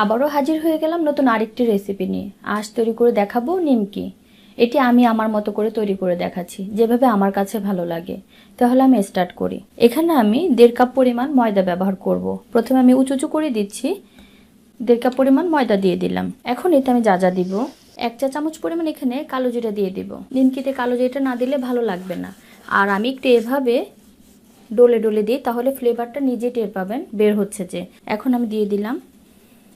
আবারও হাজির হয়ে গেলাম নতুন আরেকটি রেসিপি নিয়ে। আজ তৈরি করে দেখাবো নিমকি। এটি আমি আমার মতো করে তৈরি করে দেখাচ্ছি, যেভাবে আমার কাছে ভালো লাগে। তাহলে আমি স্টার্ট করি। এখানে আমি 1.5 কাপ পরিমাণ ময়দা ব্যবহার করব। প্রথমে আমি উঁচু উঁচু করে দিচ্ছি। 1.5 কাপ পরিমাণ ময়দা দিয়ে দিলাম। এখন এতে আমি যা যা দিব, 1 চা চামচ পরিমাণ এখানে কালো জিরা দিয়ে দিব। নিমকিতে কালো জিরাটা না দিলে ভালো লাগবে না। আর আমি একটু এভাবে ডলে ডলে দিই, তাহলে ফ্লেভারটা নিজে টের পাবেন বের হচ্ছে যে। এখন আমি দিয়ে দিলাম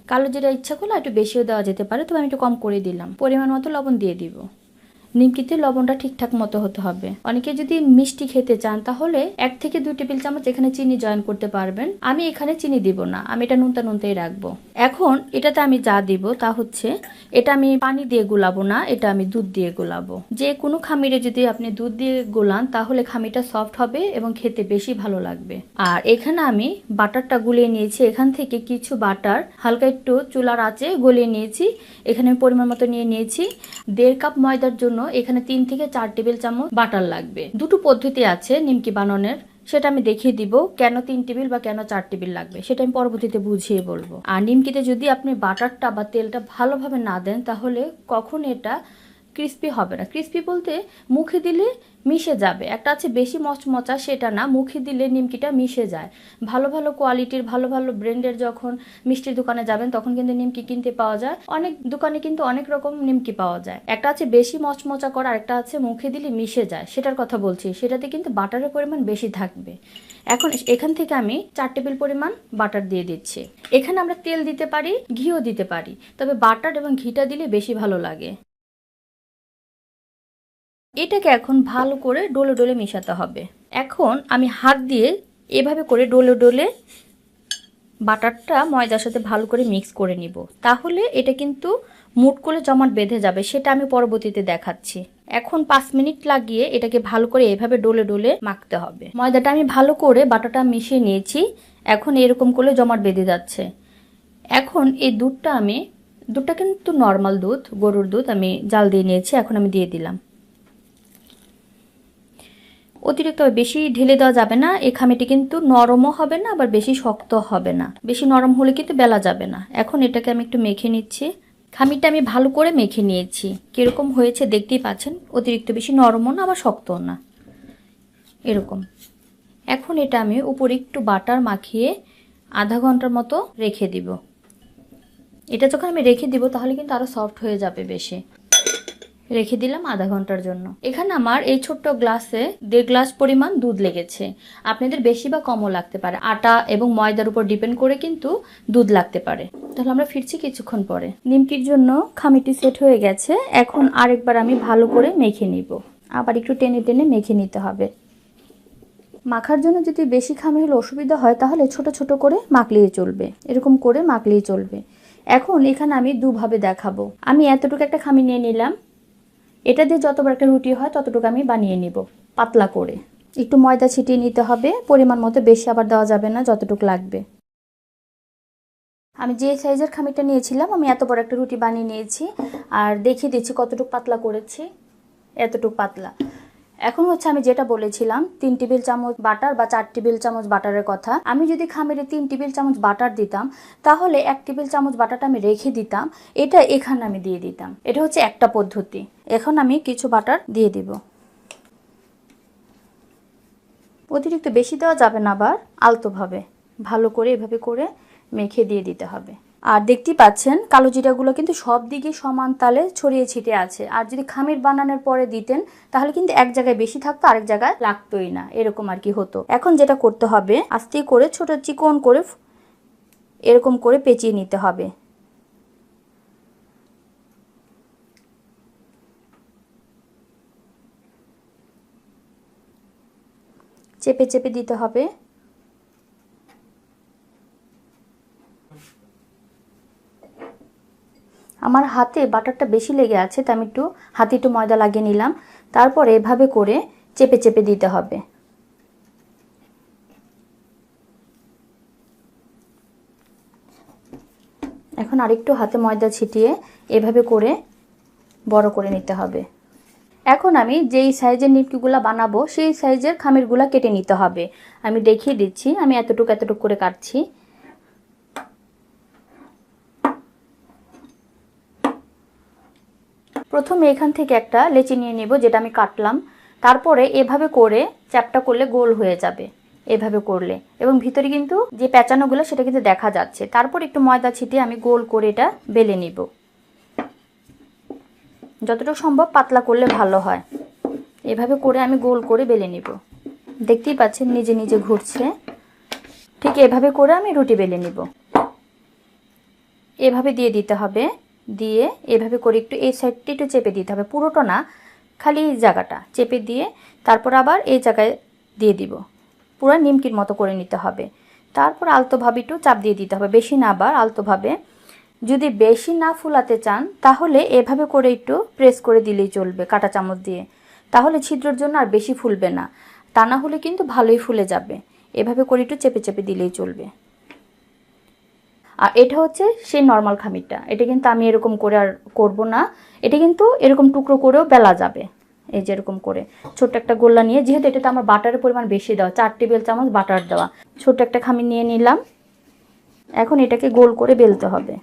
কালো জিরা। ইচ্ছা করলে একটু বেশিও দেওয়া যেতে পারে, তবে আমি একটু কম করে দিলাম। পরিমাণ মতো লবণ দিয়ে দিব। নিমকিতে লবণটা ঠিকঠাক মতো হতে হবে। অনেকে যদি মিষ্টি খেতে চান তাহলে 1 থেকে 2 টেবিল চামচ এখানে চিনি জয়েন করতে পারবেন। আমি এখানে চিনি দিব না, আমি এটা নুনতা নুনতাই রাখবো। এখন এটাতে আমি যা দিব তা হচ্ছে, এটা আমি পানি দিয়ে গোলাবো না, এটা আমি দুধ দিয়ে গোলাবো। যে কোনো খামিরে যদি আপনি দুধ দিয়ে গোলান তাহলে খামিরটা সফট হবে এবং খেতে বেশি ভালো লাগবে। আর এখানে আমি বাটারটা গুলিয়ে নিয়েছি। এখান থেকে কিছু বাটার হালকা একটু চুলার আঁচে গলিয়ে নিয়েছি। এখানে পরিমাণ মতো নিয়ে নিয়েছি। 1.5 কাপ ময়দার জন্য এখানে 3 থেকে 4 টেবিল চামচ বাটার লাগবে। দুটো পদ্ধতি আছে নিমকি বানানোর, সেটা আমি দেখিয়ে দিব। কেন 3 টেবিল বা কেন 4 টেবিল লাগবে সেটা আমি পরবর্তীতে বুঝিয়ে বলবো। আর নিমকিতে যদি আপনি বাটারটা বা তেলটা ভালোভাবে না দেন তাহলে কখন এটা ক্রিস্পি হবে না। ক্রিস্পি বলতে মুখে দিলে মিশে যাবে। একটা আছে বেশি মচমচা, সেটা না, মুখে দিলে নিমকিটা মিশে যায়। ভালো ভালো কোয়ালিটির ভালো ভালো ব্র্যান্ডের যখন মিষ্টির দোকানে যাবেন তখন কিন্তু নিমকি কিনতে পাওয়া যায়। অনেক দোকানে কিন্তু অনেক রকম নিমকি পাওয়া যায়। একটা আছে বেশি মচমচা করা, একটা আছে মুখে দিলে মিশে যায়, সেটার কথা বলছি। সেটাতে কিন্তু বাটারের পরিমাণ বেশি থাকবে। এখন এখান থেকে আমি 4 টেবিল পরিমাণ বাটার দিয়ে দিচ্ছি। এখানে আমরা তেল দিতে পারি, ঘিও দিতে পারি, তবে বাটার এবং ঘিটা দিলে বেশি ভালো লাগে। এটাকে এখন ভালো করে ডলে ডলে মেশাতে হবে। এখন আমি হাত দিয়ে এভাবে করে ডলে ডলে বাটারটা ময়দার সাথে ভালো করে মিক্স করে নিব। তাহলে এটা কিন্তু মুট করে জমাট বেঁধে যাবে, সেটা আমি পরবর্তীতে দেখাচ্ছি। এখন 5 মিনিট লাগিয়ে এটাকে ভালো করে এভাবে ডলে ডলে মাখতে হবে। ময়দাটা আমি ভালো করে বাটারটা মিশিয়ে নিয়েছি। এখন এরকম করে জমাট বেঁধে যাচ্ছে। এখন এই দুধটা কিন্তু নর্মাল দুধ, গরুর দুধ আমি জাল দিয়ে নিয়েছি। এখন আমি দিয়ে দিলাম। অতিরিক্ত বেশি ঢেলে দেওয়া যাবে না। এই খামিটি কিন্তু নরমও হবে না আবার বেশি শক্ত হবে না। বেশি নরম হলে কিন্তু বেলা যাবে না। এখন এটাকে আমি একটু মেখে নিচ্ছি। খামিরটা আমি ভালো করে মেখে নিয়েছি। কিরকম হয়েছে দেখতেই পাচ্ছেন। অতিরিক্ত বেশি নরমও না আবার শক্তও না, এরকম। এখন এটা আমি উপরে একটু বাটার মাখিয়ে আধা ঘন্টার মতো রেখে দিব। এটা যখন আমি রেখে দিব তাহলে কিন্তু আরো সফট হয়ে যাবে বেশি। রেখে দিলাম আধা ঘন্টার জন্য। এখানে আমার এই ছোট্ট গ্লাসে 1.5 গ্লাস পরিমাণ দুধ লেগেছে। আপনাদের বেশি বা কমও লাগতে পারে। আটা এবং ময়দার উপর ডিপেন্ড করে কিন্তু দুধ লাগতে পারে। তাহলে আমরা ফিরছি কিছুক্ষণ পরে। নিমকির জন্য খামিটি সেট হয়ে গেছে। এখন আরেকবার আমি ভালো করে মেখে নিব। আবার একটু টেনে টেনে মেখে নিতে হবে। মাখার জন্য যদি বেশি খামি হলে অসুবিধা হয় তাহলে ছোট ছোট করে মাখলেই চলবে। এরকম করে মাখলেই চলবে। এখন এখানে আমি দুভাবে দেখাবো। আমি এতটুকু একটা খামি নিয়ে নিলাম। এটা দিয়ে যত বড় একটা রুটি হয় ততটুকু আমি বানিয়ে নিব পাতলা করে। একটু ময়দা ছিটিয়ে নিতে হবে পরিমাণ মতো, বেশি আবার দেওয়া যাবে না, যতটুকু লাগবে। আমি যে সাইজের খামিরটা নিয়েছিলাম আমি এত বড় একটা রুটি বানিয়ে নিয়েছি। আর দেখিয়ে দিচ্ছি কতটুকু পাতলা করেছি। এতটুকু পাতলা। এখন হচ্ছে আমি যেটা বলেছিলাম 3 টেবিল চামচ বাটার বা 4 টেবিল চামচ বাটারের কথা। আমি যদি খামিরে 3 টেবিল চামচ বাটার দিতাম তাহলে 1 টেবিল চামচ বাটারটা আমি রেখে দিতাম, এটা এখানে আমি দিয়ে দিতাম। এটা হচ্ছে একটা পদ্ধতি। এখন আমি কিছু বাটার দিয়ে দিব। অতিরিক্ত বেশি দেওয়া যাবে না, আবার আলতোভাবে ভালো করে এভাবে করে মেখে দিয়ে দিতে হবে। আর দেখতেই পাচ্ছেন কালো জিরাগুলো কিন্তু সব দিকে সমান তালে ছড়িয়ে ছিটিয়ে আছে। আর যদি খামির বানানোর পরে দিতেন তাহলে কিন্তু এক জায়গায় বেশি থাকতো, আরেক জায়গায় লাগতোই না, এরকম আর কি হতো। এখন যেটা করতে হবে, আস্তে করে ছোট চিকন করে এরকম করে পেঁচিয়ে নিতে হবে। চেপে চেপে দিতে হবে। আমার হাতে বাটারটা বেশি লেগে আছে, তাই আমি হাতে একটু ময়দা লাগিয়ে নিলাম। তারপর এভাবে করে চেপে চেপে দিতে হবে। এখন আরেকটু হাতে ময়দা ছিটিয়ে এভাবে করে বড় করে নিতে হবে। এখন আমি যেই সাইজের নিমকিগুলো বানাবো সেই সাইজের খামিরগুলো কেটে নিতে হবে। আমি দেখিয়ে দিচ্ছি। আমি এতটুকু এতটুকু করে কাটছি। প্রথমে এখান থেকে একটা লেচি নিয়ে নেব, যেটা আমি কাটলাম। তারপরে এভাবে করে চ্যাপটা করলে গোল হয়ে যাবে, এভাবে করলে, এবং ভিতরে কিন্তু যে প্যাঁচানোগুলো সেটা কিন্তু দেখা যাচ্ছে। তারপর একটু ময়দা ছিটিয়ে আমি গোল করে এটা বেলে নিব। যতটুকু সম্ভব পাতলা করলে ভালো হয়। এভাবে করে আমি গোল করে বেলে নিব। দেখতেই পাচ্ছেন নিজে নিজে ঘুরছে। ঠিক এভাবে করে আমি রুটি বেলে নিব। এভাবে দিয়ে দিতে হবে, দিয়ে এভাবে করে একটু এই সাইডটা একটু চেপে দিতে হবে, পুরোটা না, খালি এই জায়গাটা চেপে দিয়ে তারপর আবার এই জায়গায় দিয়ে দিব। পুরো নিমকির মতো করে নিতে হবে। তারপর আলতোভাবে একটু চাপ দিয়ে দিতে হবে, বেশি না, আবার আলতোভাবে। যদি বেশি না ফুলাতে চান তাহলে এভাবে করে একটু প্রেস করে দিলেই চলবে কাঁটা চামচ দিয়ে, তাহলে ছিদ্রের জন্য আর বেশি ফুলবে না। তা না হলে কিন্তু ভালোই ফুলে যাবে। এভাবে করে একটু চেপে চেপে দিলেই চলবে। আর এটা হচ্ছে সেই নর্মাল খামিরটা, এটা কিন্তু আমি এরকম করে আর করব না। এটা কিন্তু এরকম টুকরো করেও বেলা যাবে। এই যে এরকম করে ছোট্ট একটা গোল্লা নিয়ে, যেহেতু এটাতে আমার বাটারের পরিমাণ বেশি দেওয়া, 4 টেবিল চামচ বাটার দেওয়া, ছোট্ট একটা খামির নিয়ে নিলাম। এখন এটাকে গোল করে বেলতে হবে।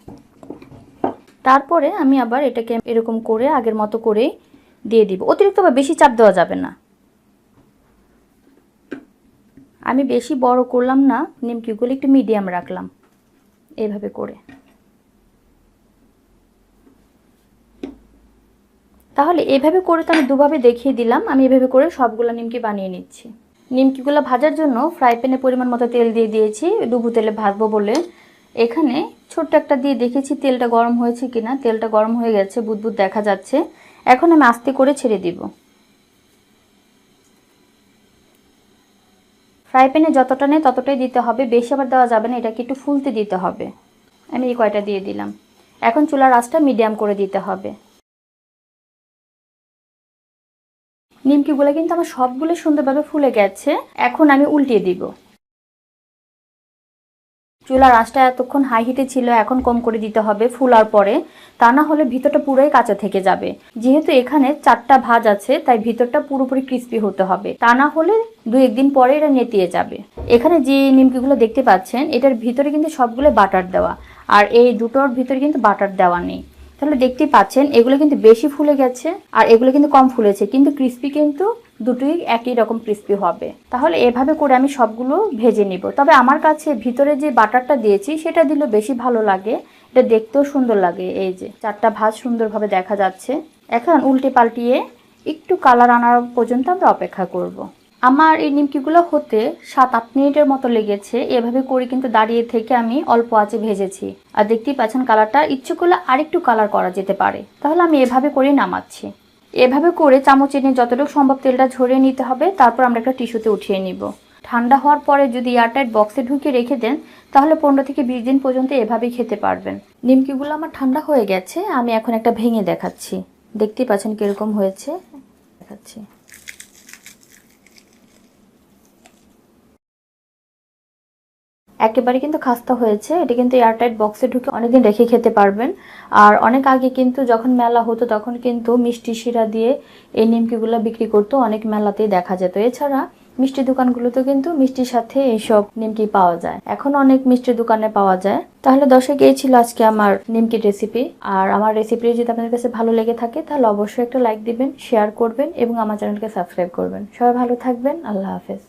তারপরে আমি আবার এটাকে এরকম করে আগের মতো করে দিয়ে দিব। অতিরিক্ত বা বেশি চাপ দেওয়া যাবে না। আমি বেশি বড় করলাম না, নিমকিগুলো একটু মিডিয়াম রাখলাম এইভাবে করে। তাহলে এভাবে করে তো আমি দুভাবে দেখিয়ে দিলাম। আমি এভাবে করে সবগুলো নিমকি বানিয়ে নিচ্ছি। নিমকিগুলো ভাজার জন্য ফ্রাই প্যানে পরিমাণ মতো তেল দিয়ে দিয়েছি, ডুবো তেলে ভাজবো বলে। এখানে ছোট্ট একটা দিয়ে দেখেছি তেলটা গরম হয়েছে কিনা। তেলটা গরম হয়ে গেছে, বুদবুদ দেখা যাচ্ছে। এখন আমি আস্তে করে ছেড়ে দিব। ফ্রাই প্যানে যতটা নেই ততটাই দিতে হবে, বেশি আবার দেওয়া যাবে না, এটাকে একটু ফুলতে দিতে হবে। আমি এই কয়টা দিয়ে দিলাম। এখন চুলার আঁচটা মিডিয়াম করে দিতে হবে। নিমকিগুলো কিন্তু আমার সবগুলো সুন্দরভাবে ফুলে গেছে। এখন আমি উল্টিয়ে দিব। চুলার আঁচটা এতক্ষণ হাই হিটে ছিল, এখন কম করে দিতে হবে ফুলার পরে, তা না হলে ভিতরটা পুরোই কাঁচা থেকে যাবে। যেহেতু এখানে 4টা ভাঁজ আছে তাই ভিতরটা পুরোপুরি ক্রিস্পি হতে হবে, তা না হলে 2-1 দিন পরে এটা নেতিয়ে যাবে। এখানে যে নিমকিগুলো দেখতে পাচ্ছেন এটার ভিতরে কিন্তু সবগুলো বাটার দেওয়া, আর এই দুটোর ভিতরে কিন্তু বাটার দেওয়া নেই। তাহলে দেখতেই পাচ্ছেন এগুলো কিন্তু বেশি ফুলে গেছে আর এগুলো কিন্তু কম ফুলেছে, কিন্তু ক্রিস্পি কিন্তু দুটোই একই রকম ক্রিস্পি হবে। তাহলে এভাবে করে আমি সবগুলো ভেজে নিব। তবে আমার কাছে ভিতরে যে বাটারটা দিয়েছি সেটা দিলে বেশি ভালো লাগে, এটা দেখতেও সুন্দর লাগে। এই যে 4টা ভাঁজ সুন্দরভাবে দেখা যাচ্ছে। এখন উল্টে পাল্টিয়ে একটু কালার আনার পর্যন্ত আমরা অপেক্ষা করব। আমার এই নিমকিগুলো হতে 7-8 মিনিটের মতো লেগেছে। এভাবে করে কিন্তু দাঁড়িয়ে থেকে আমি অল্প আঁচে ভেজেছি। আর দেখতেই পাচ্ছেন কালারটা, ইচ্ছে করলে আরেকটু কালার করা যেতে পারে। তাহলে আমি এভাবে করেই নামাচ্ছি। এভাবে করে চামচে নিয়ে যতটুকু সম্ভব তেলটা ঝরিয়ে নিতে হবে। তারপর আমরা একটা টিস্যুতে উঠিয়ে নিব। ঠান্ডা হওয়ার পরে যদি এয়ারটাইট বক্সে ঢুকিয়ে রেখে দেন তাহলে 15 থেকে 20 দিন পর্যন্ত এভাবেই খেতে পারবেন। নিমকিগুলো আমার ঠান্ডা হয়ে গেছে, আমি এখন একটা ভেঙে দেখাচ্ছি। দেখতেই পাচ্ছেন কিরকম হয়েছে, দেখাচ্ছি। একেবারে কিন্তু খাস্তা হয়েছে। এটা কিন্তু এয়ারটাইট বক্সে ঢুকে অনেকদিন রেখে খেতে পারবেন। আর অনেক আগে কিন্তু যখন মেলা হতো তখন কিন্তু মিষ্টি শিরা দিয়ে এই নিমকিগুলো বিক্রি করতো, অনেক মেলাতেই দেখা যেত। এছাড়া মিষ্টি দোকানগুলোতে কিন্তু মিষ্টির সাথে এইসব নিমকি পাওয়া যায়, এখন অনেক মিষ্টির দোকানে পাওয়া যায়। তাহলে দর্শক, এই ছিল আজকে আমার নিমকির রেসিপি। আর আমার রেসিপি যদি আপনাদের কাছে ভালো লেগে থাকে তাহলে অবশ্যই একটা লাইক দিবেন, শেয়ার করবেন এবং আমার চ্যানেলকে সাবস্ক্রাইব করবেন। সবাই ভালো থাকবেন। আল্লাহ হাফেজ।